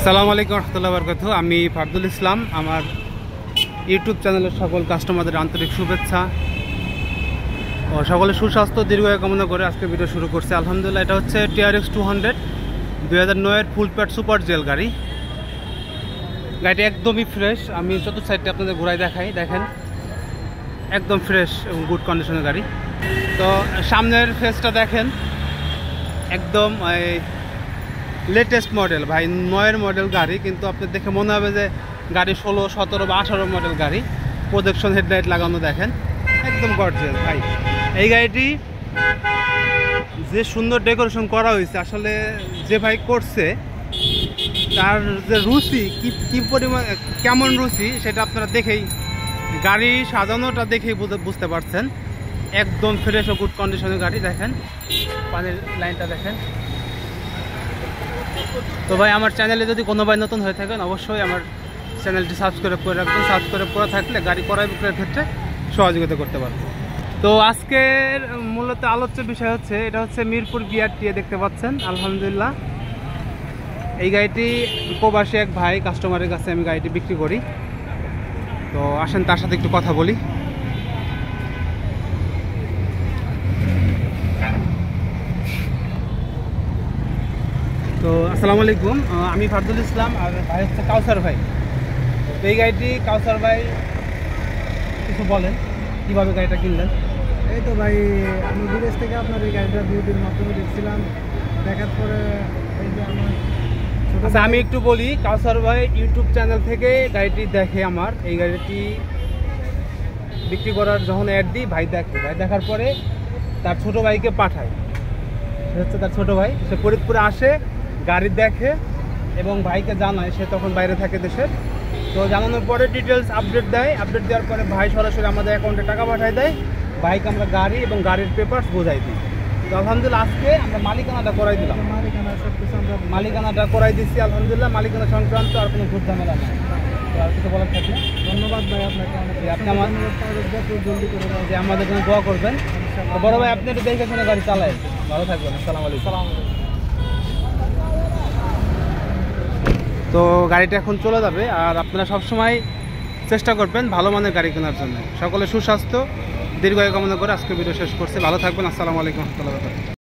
আসসালামু আলাইকুম রহমতুল্লাহ বরকাতুহু। আমি ফারদুল ইসলাম। আমার ইউটিউব চ্যানেলের সকল কাস্টমারদের আন্তরিক শুভেচ্ছা ও সকলের সুস্বাস্থ্য দীর্ঘায়ু কামনা করে আজকে ভিডিও শুরু করছে। আলহামদুলিল্লাহ, এটা হচ্ছে TRX 200 2009-এর ফুল প্যাড সুপার জেল গাড়ি। গাড়িটি একদমই ফ্রেশ। আমি চতুর্থ সাইডটা আপনাদের ঘুরাই দেখাই, দেখেন একদম ফ্রেশ এবং গুড কন্ডিশনের গাড়ি। তো সামনের ফেসটা দেখেন, একদম লেটেস্ট মডেল ভাই, 9-এর মডেল গাড়ি, কিন্তু আপনার দেখে মনে হবে যে গাড়ি 16, 17 বা 18 মডেল গাড়ি। প্রজেকশন হেডলাইট লাগানো দেখেন, একদম গর্জিয়াস ভাই। এই গাড়িটি যে সুন্দর ডেকোরেশন করা হয়েছে, আসলে যে ভাই করছে তার যে রুচি কি পরিমাণ, কেমন রুচি, সেটা আপনারা দেখেই, গাড়ি সাজানোটা দেখেই বুঝতে পারছেন। একদম ফ্রেশ ও গুড কন্ডিশনের গাড়ি। দেখেন পানির লাইনটা দেখেন। তো ভাই, আমার চ্যানেলে যদি কোনো ভাই নতুন হয়ে থাকেন, অবশ্যই আমার চ্যানেলটি সাবস্ক্রাইব করে রাখবেন। সাবস্ক্রাইব করা থাকলে গাড়ি ক্রয় বিক্রয়ের ক্ষেত্রে সহযোগিতা করতে পারবেন। তো আজকের মূলত আলোচ্য বিষয় হচ্ছে, এটা হচ্ছে মিরপুর BRT দেখতে পাচ্ছেন। আলহামদুলিল্লাহ, এই গাড়িটি প্রবাসী এক ভাই কাস্টমারের কাছে আমি গাড়িটি বিক্রি করি। তো আসেন তার সাথে একটু কথা বলি। তো আসসালামু আলাইকুম, আমি ফারদুল ইসলাম, আর ভাই হচ্ছে কাউসার ভাই। তো এই গাড়িটি কাউসার ভাই কিছু বলেন, কীভাবে গাড়িটা কিনলেন? এই তো ভাই, আমি বিদেশ থেকে আপনার এই গাড়িটা ভিডিওর মাধ্যমে দেখছিলাম, দেখার পরে এই যে আমার আচ্ছা, আমি একটু বলি, কাউসার ভাই ইউটিউব চ্যানেল থেকে গাড়িটি দেখে। আমার এই গাড়িটি বিক্রি করার যখন অ্যাড দিই, ভাই দেখে, ভাই দেখার পরে তার ছোটো ভাইকে পাঠায়। সে হচ্ছে তার ছোটো ভাই, সে ফরিদপুরে আসে, গাড়ি দেখে এবং ভাইকে জানায়। সে তখন বাইরে থাকে দেশের। তো জানানোর পরে ডিটেলস আপডেট দেয়। আপডেট দেওয়ার পরে ভাই সরাসরি আমাদের অ্যাকাউন্টে টাকা পাঠায় দেয়। বাইক আমরা গাড়ি এবং গাড়ির পেপারস বোঝাই দিই। তো আলহামদুলিল্লাহ, আজকে আমরা মালিকানাটা করাই দিলাম। মালিকানাটা করাই দিচ্ছি আলহামদুলিল্লাহ। মালিকানা সংক্রান্ত আর কোনো ভুল ঝামেলা নেই। তো আর কিছু বলার থাকলে ধন্যবাদ ভাই আপনাকে। আপনি আমার জলদি করে যে আমাদের জন্য দোয়া করবেন। তো বড় ভাই, আপনি একটু দেখে শুনে গাড়ি চালায়, ভালো থাকবেন। আসসালামু আলাইকুম। তো গাড়িটা এখন চলে যাবে, আর আপনারা সবসময় চেষ্টা করবেন ভালো মানের গাড়ি কেনার জন্য। সকলে সুস্বাস্থ্য দীর্ঘায়ু কামনা করে আজকে ভিডিও শেষ করছে। ভালো থাকবেন। আসসালামু আলাইকুম রহমতুল্লাহ।